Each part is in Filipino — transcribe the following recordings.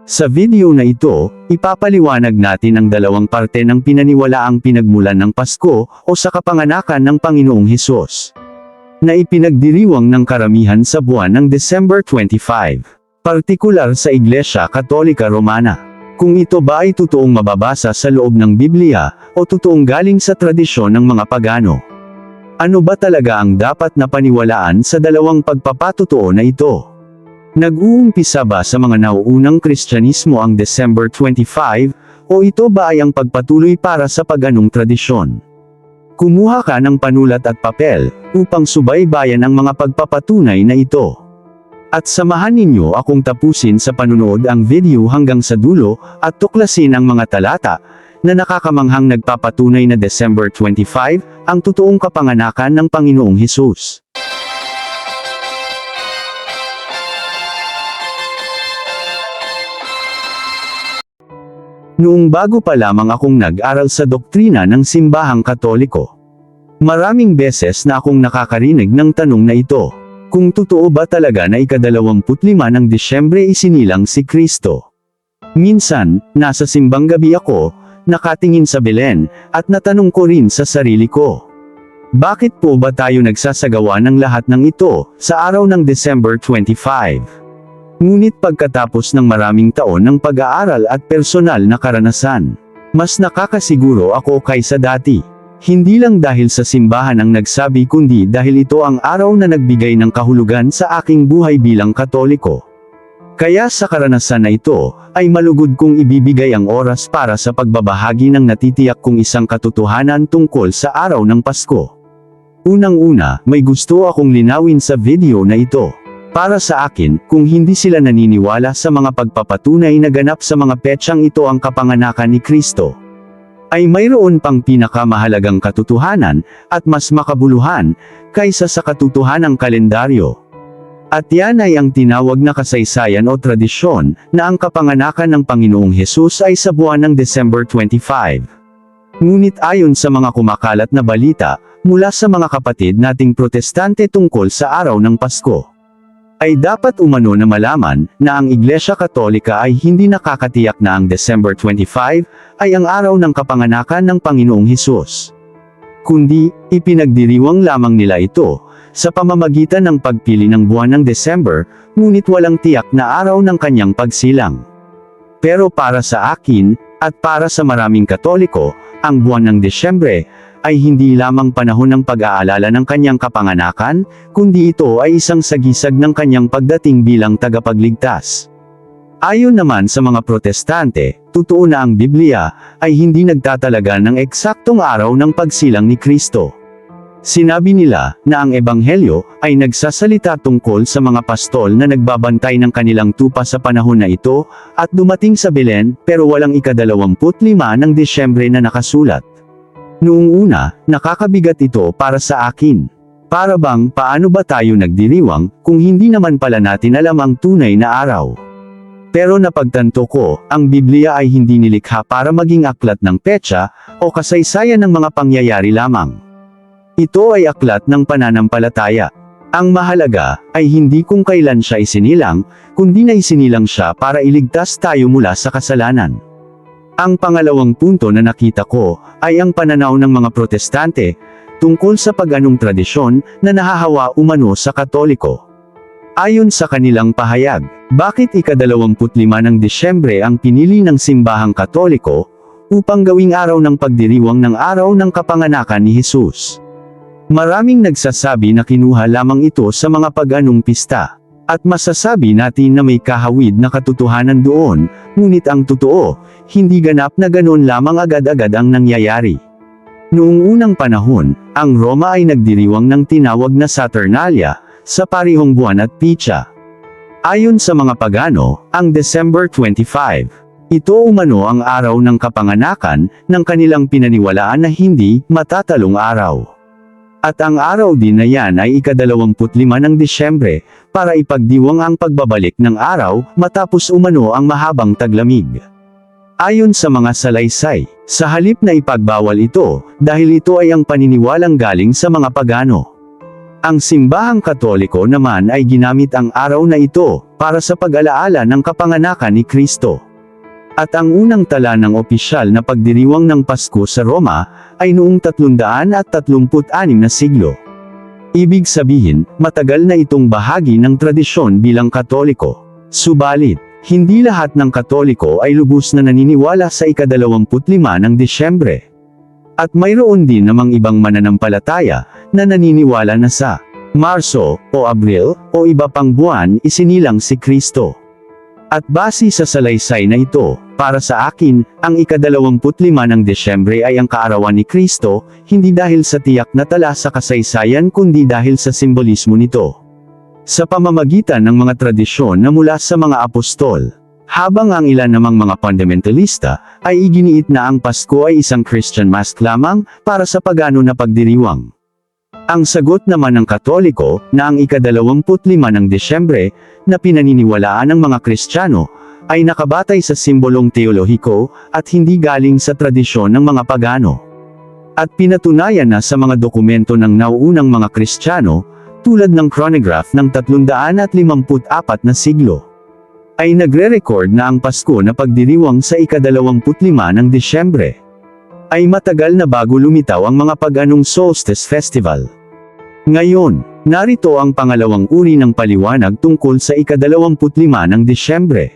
Sa video na ito, ipapaliwanag natin ang dalawang parte ng pinaniwalaang pinagmulan ng Pasko o sa kapanganakan ng Panginoong Hesus, na ipinagdiriwang ng karamihan sa buwan ng December 25, partikular sa Iglesia Katolika Romana. Kung ito ba ay totoong mababasa sa loob ng Biblia, o totoong galing sa tradisyon ng mga pagano. Ano ba talaga ang dapat na paniwalaan sa dalawang pagpapatotoo na ito? Nag-uumpisa ba sa mga nauunang Kristyanismo ang December 25, o ito ba ay ang pagpatuloy para sa paganong tradisyon? Kumuha ka ng panulat at papel, upang subaybayan ang mga pagpapatunay na ito. At samahan ninyo akong tapusin sa panunood ang video hanggang sa dulo, at tuklasin ang mga talata, na nakakamanghang nagpapatunay na December 25, ang totoong kapanganakan ng Panginoong Hesus. Noong bago pa lamang akong nag-aral sa doktrina ng simbahang Katoliko, maraming beses na akong nakakarinig ng tanong na ito, kung totoo ba talaga na ika-25 ng Disyembre isinilang si Kristo. Minsan, nasa simbang gabi ako, nakatingin sa Belen, at natanong ko rin sa sarili ko, bakit po ba tayo nagsasagawa ng lahat ng ito, sa araw ng December 25? Ngunit pagkatapos ng maraming taon ng pag-aaral at personal na karanasan, mas nakakasiguro ako kaysa dati. Hindi lang dahil sa simbahan ang nagsabi kundi dahil ito ang araw na nagbigay ng kahulugan sa aking buhay bilang Katoliko. Kaya sa karanasan na ito, ay malugod kong ibibigay ang oras para sa pagbabahagi ng natitiyak kong isang katotohanan tungkol sa araw ng Pasko. Unang-una, may gusto akong linawin sa video na ito. Para sa akin, kung hindi sila naniniwala sa mga pagpapatunay na ganap sa mga petsang ito ang kapanganakan ni Kristo, ay mayroon pang pinakamahalagang katotohanan, at mas makabuluhan, kaysa sa katotohanang kalendaryo. At yan ay ang tinawag na kasaysayan o tradisyon, na ang kapanganakan ng Panginoong Hesus ay sa buwan ng December 25. Ngunit ayon sa mga kumakalat na balita, mula sa mga kapatid nating Protestante tungkol sa araw ng Pasko, ay dapat umano na malaman, na ang Iglesia Katolika ay hindi nakakatiyak na ang December 25, ay ang araw ng kapanganakan ng Panginoong Hesus. Kundi, ipinagdiriwang lamang nila ito, sa pamamagitan ng pagpili ng buwan ng December, ngunit walang tiyak na araw ng kanyang pagsilang. Pero para sa akin, at para sa maraming Katoliko, ang buwan ng Disyembre, ay hindi lamang panahon ng pag-aalala ng kanyang kapanganakan, kundi ito ay isang sagisag ng kanyang pagdating bilang tagapagligtas. Ayon naman sa mga Protestante, totoo na ang Biblia, ay hindi nagtatalaga ng eksaktong araw ng pagsilang ni Kristo. Sinabi nila, na ang Ebanghelyo, ay nagsasalita tungkol sa mga pastol na nagbabantay ng kanilang tupa sa panahon na ito, at dumating sa Belen, pero walang ika-25 ng Disyembre na nakasulat. Noong una, nakakabigat ito para sa akin. Para bang, paano ba tayo nagdiriwang, kung hindi naman pala natin alam ang tunay na araw? Pero napagtanto ko, ang Biblia ay hindi nilikha para maging aklat ng petsa, o kasaysayan ng mga pangyayari lamang. Ito ay aklat ng pananampalataya. Ang mahalaga, ay hindi kung kailan siya isinilang, kundi na isinilang siya para iligtas tayo mula sa kasalanan. Ang pangalawang punto na nakita ko, ay ang pananaw ng mga Protestante, tungkol sa paganong tradisyon, na nahahawa umano sa Katoliko. Ayon sa kanilang pahayag, bakit ika-25 ng Disyembre ang pinili ng simbahang Katoliko, upang gawing araw ng pagdiriwang ng araw ng kapanganakan ni Hesus? Maraming nagsasabi na kinuha lamang ito sa mga paganong pista. At masasabi natin na may kahawid na katotohanan doon, ngunit ang totoo, hindi ganap na ganon lamang agad-agad ang nangyayari. Noong unang panahon, ang Roma ay nagdiriwang ng tinawag na Saturnalia, sa parihong buwan at pitsa. Ayon sa mga pagano, ang December 25, ito umano ang araw ng kapanganakan, ng kanilang pinaniwalaan na hindi matatalong araw. At ang araw din na yan ay ika-25 ng Disyembre, para ipagdiwang ang pagbabalik ng araw, matapos umano ang mahabang taglamig. Ayon sa mga salaysay, sa halip na ipagbawal ito, dahil ito ay ang paniniwalang galing sa mga pagano. Ang simbahang Katoliko naman ay ginamit ang araw na ito para sa pag-alaala ng kapanganakan ni Kristo. At ang unang tala ng opisyal na pagdiriwang ng Pasko sa Roma ay noong 336 na siglo. Ibig sabihin, matagal na itong bahagi ng tradisyon bilang Katoliko. Subalit, hindi lahat ng Katoliko ay lubos na naniniwala sa ika-25 ng Disyembre. At mayroon din namang ibang mananampalataya na naniniwala na sa Marso o Abril o iba pang buwan isinilang si Kristo. At base sa salaysay na ito, para sa akin, ang ika-25 ng Disyembre ay ang kaarawan ni Kristo, hindi dahil sa tiyak na tala sa kasaysayan kundi dahil sa simbolismo nito. Sa pamamagitan ng mga tradisyon na mula sa mga apostol. Habang ang ilan namang mga fundamentalista ay iginiit na ang Pasko ay isang Christian mask lamang para sa pagano na pagdiriwang. Ang sagot naman ng Katoliko na ang ika-25 ng Disyembre na pinaniniwalaan ng mga Kristiyano ay nakabatay sa simbolong teolohiko at hindi galing sa tradisyon ng mga pagano. At pinatunayan na sa mga dokumento ng nauunang mga Kristiyano tulad ng chronograph ng 354 na siglo. Ay nagre-record na ang Pasko na pagdiriwang sa ika-25 ng Disyembre ay matagal na bago lumitaw ang mga paganong Solstice Festival. Ngayon, narito ang pangalawang uri ng paliwanag tungkol sa ika-25 ng Disyembre.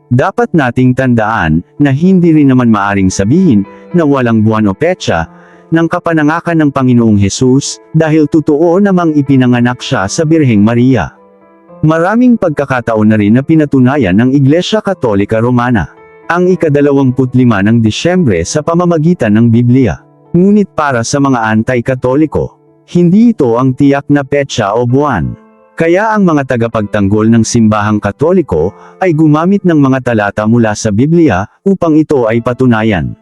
Dapat nating tandaan na hindi rin naman maaring sabihin na walang buwan o petsa ng kapanangakan ng Panginoong Hesus dahil totoo namang ipinanganak siya sa Birheng Maria. Maraming pagkakataon na rin na pinatunayan ng Iglesia Katolika Romana ang ika-25 ng Disyembre sa pamamagitan ng Biblia. Ngunit para sa mga anti-Katoliko, hindi ito ang tiyak na petsa o buwan. Kaya ang mga tagapagtanggol ng simbahang Katoliko ay gumamit ng mga talata mula sa Biblia upang ito ay patunayan.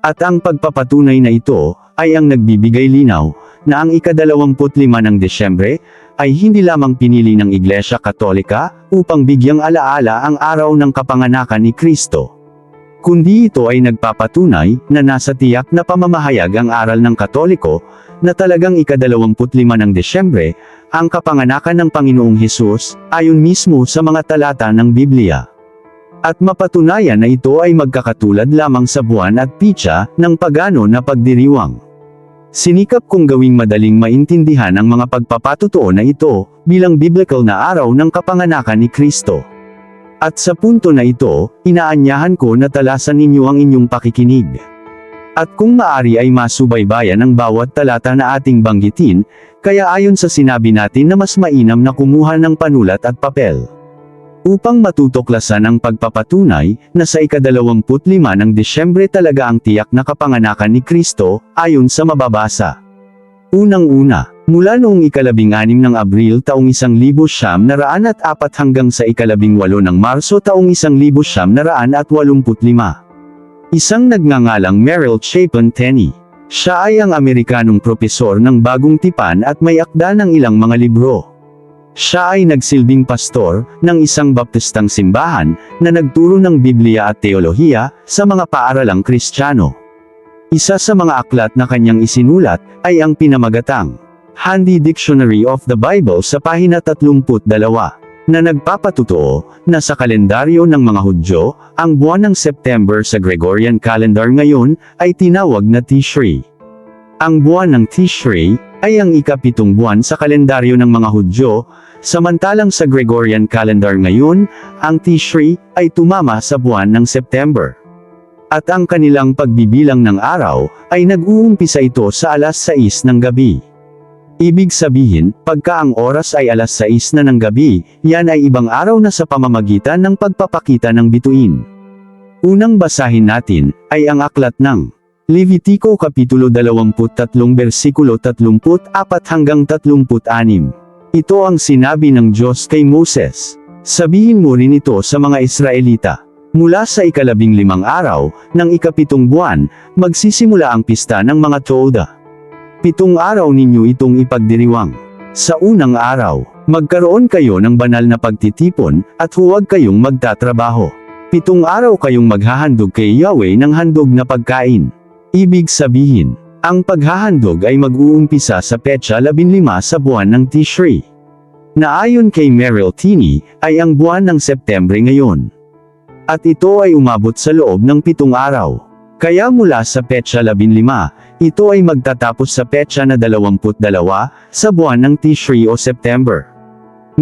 At ang pagpapatunay na ito ay ang nagbibigay linaw na ang ika-25 ng Disyembre ay hindi lamang pinili ng Iglesia Katolika upang bigyang alaala ang araw ng kapanganakan ni Kristo. Kundi ito ay nagpapatunay na nasa tiyak na pamamahayag ang aral ng Katoliko na talagang ika-25 ng Disyembre ang kapanganakan ng Panginoong Hesus ayon mismo sa mga talata ng Biblia. At mapatunayan na ito ay magkakatulad lamang sa buwan at pitsa ng pagano na pagdiriwang. Sinikap kong gawing madaling maintindihan ang mga pagpapatutuo na ito bilang biblical na araw ng kapanganakan ni Kristo. At sa punto na ito, inaanyahan ko na talasan ninyo ang inyong pakikinig. At kung maari ay masubaybayan ang bawat talata na ating banggitin, kaya ayon sa sinabi natin na mas mainam na kumuha ng panulat at papel. Upang matutuklasan ang pagpapatunay na sa ika-25 ng Disyembre talaga ang tiyak na kapanganakan ni Kristo, ayon sa mababasa. Unang-una, mula noong ika-16 ng Abril taong 1904 hanggang sa ika-18 ng Marso taong 1985. Isang nagngangalang Merrill Chapin Tenney. Siya ay ang Amerikanong propesor ng bagong tipan at may akda ng ilang mga libro. Siya ay nagsilbing pastor ng isang baptistang simbahan na nagturo ng Biblia at teolohiya sa mga paaralang Kristiyano. Isa sa mga aklat na kanyang isinulat ay ang pinamagatang Handy Dictionary of the Bible sa pahina 32, na nagpapatutuo na sa kalendaryo ng mga Hudyo, ang buwan ng September sa Gregorian calendar ngayon ay tinawag na Tishri. Ang buwan ng Tishri ay ang ika-7 buwan sa kalendaryo ng mga Hudyo, samantalang sa Gregorian calendar ngayon, ang Tishri ay tumama sa buwan ng September. At ang kanilang pagbibilang ng araw ay nag-uumpisa ito sa alas 6 ng gabi. Ibig sabihin, pagka ang oras ay alas 6 na ng gabi, yan ay ibang araw na sa pamamagitan ng pagpapakita ng bituin. Unang basahin natin ay ang aklat ng Levitico Kapitulo 23 versikulo 34 hanggang 36. Ito ang sinabi ng Diyos kay Moses. Sabihin mo rin ito sa mga Israelita. Mula sa ika-15 araw, ng ika-7 buwan, magsisimula ang pista ng mga Toda. 7 araw ninyo itong ipagdiriwang. Sa unang araw, magkaroon kayo ng banal na pagtitipon, at huwag kayong magtatrabaho. 7 araw kayong maghahandog kay Yahweh ng handog na pagkain. Ibig sabihin, Ang paghahandog ay mag-uumpisa sa petsa 15 sa buwan ng Tishri, na ayon kay Meryl Tini, ay ang buwan ng Setyembre ngayon. At ito ay umabot sa loob ng 7 araw. Kaya mula sa petsa 15, ito ay magtatapos sa petsa na 22 sa buwan ng Tishri o September.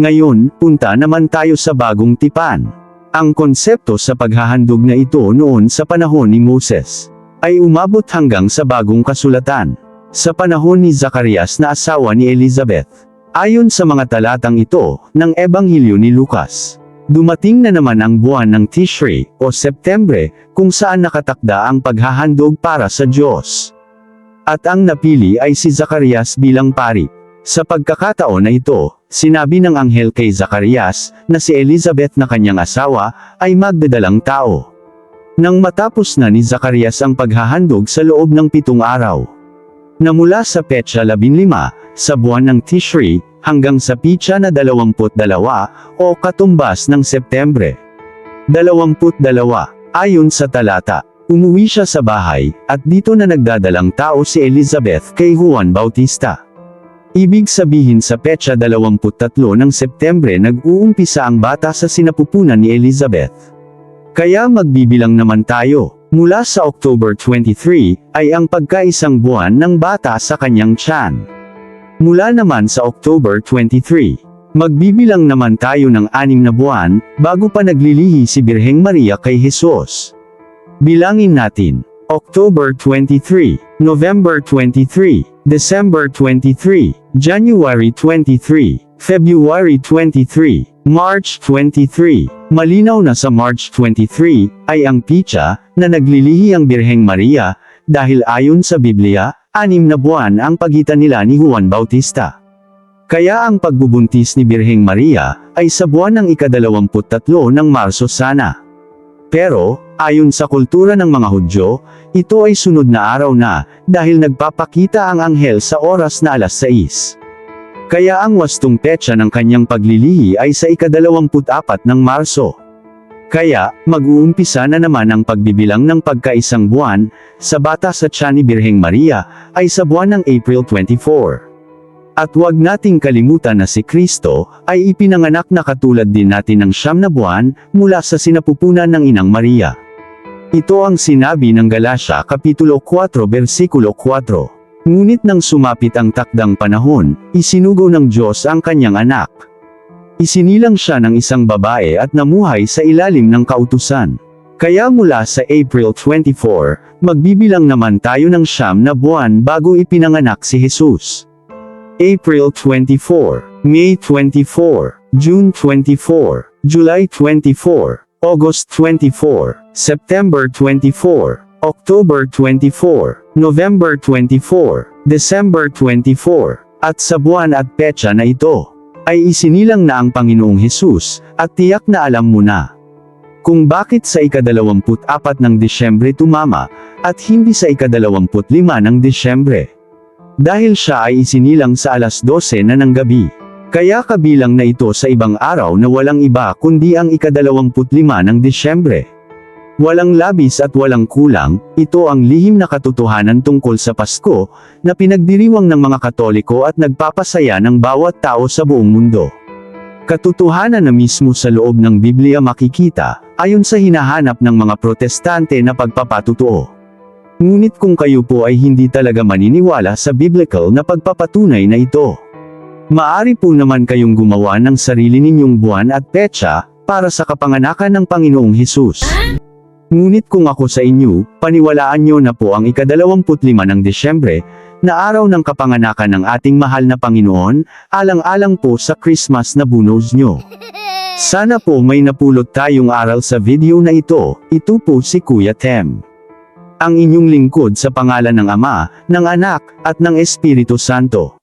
Ngayon, punta naman tayo sa bagong tipan. Ang konsepto sa paghahandog na ito noon sa panahon ni Moses ay umabot hanggang sa bagong kasulatan, sa panahon ni Zacarias na asawa ni Elizabeth. Ayon sa mga talatang ito, ng Ebanghelyo ni Lucas, dumating na naman ang buwan ng Tishri, o Septembre, kung saan nakatakda ang paghahandog para sa Diyos. At ang napili ay si Zacarias bilang pari. Sa pagkakataon na ito, sinabi ng anghel kay Zacarias, na si Elizabeth na kanyang asawa, ay magdadalang tao. Nang matapos na ni Zacarias ang paghahandog sa loob ng 7 araw, na mula sa petsa 15, sa buwan ng Tishri, hanggang sa pitsa na 22, o katumbas ng Septembre 22, ayon sa talata, umuwi siya sa bahay, at dito na nagdadalang tao si Elizabeth kay Juan Bautista. Ibig sabihin sa petsa 23 ng Septembre nag-uumpisa ang bata sa sinapupunan ni Elizabeth. Kaya magbibilang naman tayo, mula sa October 23, ay ang pagkaisang buwan ng bata sa kanyang tiyan. Mula naman sa October 23, magbibilang naman tayo ng 6 na buwan, bago pa naglilihi si Birheng Maria kay Jesus. Bilangin natin, October 23, November 23, December 23, January 23, February 23, March 23. Malinaw na sa March 23, ay ang pitsa, na naglilihi ang Birheng Maria, dahil ayon sa Biblia, 6 na buwan ang pagitan nila ni Juan Bautista. Kaya ang pagbubuntis ni Birheng Maria, ay sa buwan ng ika-23 ng Marso sana. Pero, ayon sa kultura ng mga Hudyo, ito ay sunod na araw na, dahil nagpapakita ang anghel sa oras na 6:00. Kaya ang wastong petsa ng kanyang paglilihi ay sa ika-24 ng Marso. Kaya, mag-uumpisa na naman ang pagbibilang ng pagkaisang buwan, sa bata sa tiyan ni Birheng Maria, ay sa buwan ng April 24. At huwag nating kalimutan na si Kristo, ay ipinanganak na katulad din natin ng 9 na buwan, mula sa sinapupunan ng Inang Maria. Ito ang sinabi ng Galatia Kapitulo 4 versikulo 4. Ngunit nang sumapit ang takdang panahon, isinugo ng Diyos ang kanyang anak. Isinilang siya ng isang babae at namuhay sa ilalim ng kautusan. Kaya mula sa April 24, magbibilang naman tayo ng 9 na buwan bago ipinanganak si Jesus. April 24, May 24, June 24, July 24, August 24, September 24, October 24, November 24, December 24, at sa buwan at petsa na ito, ay isinilang na ang Panginoong Hesus, at tiyak na alam mo na kung bakit sa ika-24 ng Disyembre tumama, at hindi sa ika-25 ng Disyembre. Dahil siya ay isinilang sa 12:00 na ng gabi. Kaya kabilang na ito sa ibang araw na walang iba kundi ang ika-25 ng Disyembre. Walang labis at walang kulang, ito ang lihim na katotohanan tungkol sa Pasko, na pinagdiriwang ng mga Katoliko at nagpapasaya ng bawat tao sa buong mundo. Katotohanan na mismo sa loob ng Biblia makikita, ayon sa hinahanap ng mga Protestante na pagpapatotoo. Ngunit kung kayo po ay hindi talaga maniniwala sa biblical na pagpapatunay na ito, maari po naman kayong gumawa ng sarili ninyong buwan at petsa, para sa kapanganakan ng Panginoong Hesus. Ngunit kung ako sa inyo, paniwalaan nyo na po ang ika-25 ng Disyembre, na araw ng kapanganakan ng ating mahal na Panginoon, alang-alang po sa Christmas na bunos nyo. Sana po may napulot tayong aral sa video na ito po si Kuya Tem. Ang inyong lingkod sa pangalan ng Ama, ng Anak, at ng Espiritu Santo.